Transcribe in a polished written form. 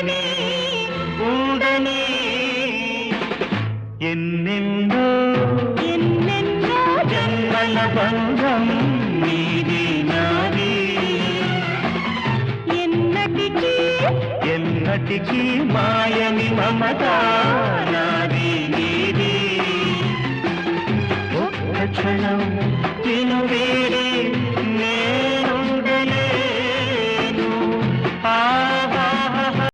ఉండని ఉండని ఎన్నెన్నో ఎన్నెన్నో జన్మల బంధం నీది నాది ఎన్నటికీ ఎన్నటికీ మాయని మమత నాది నీది ఒక్క క్షణం నిన్ను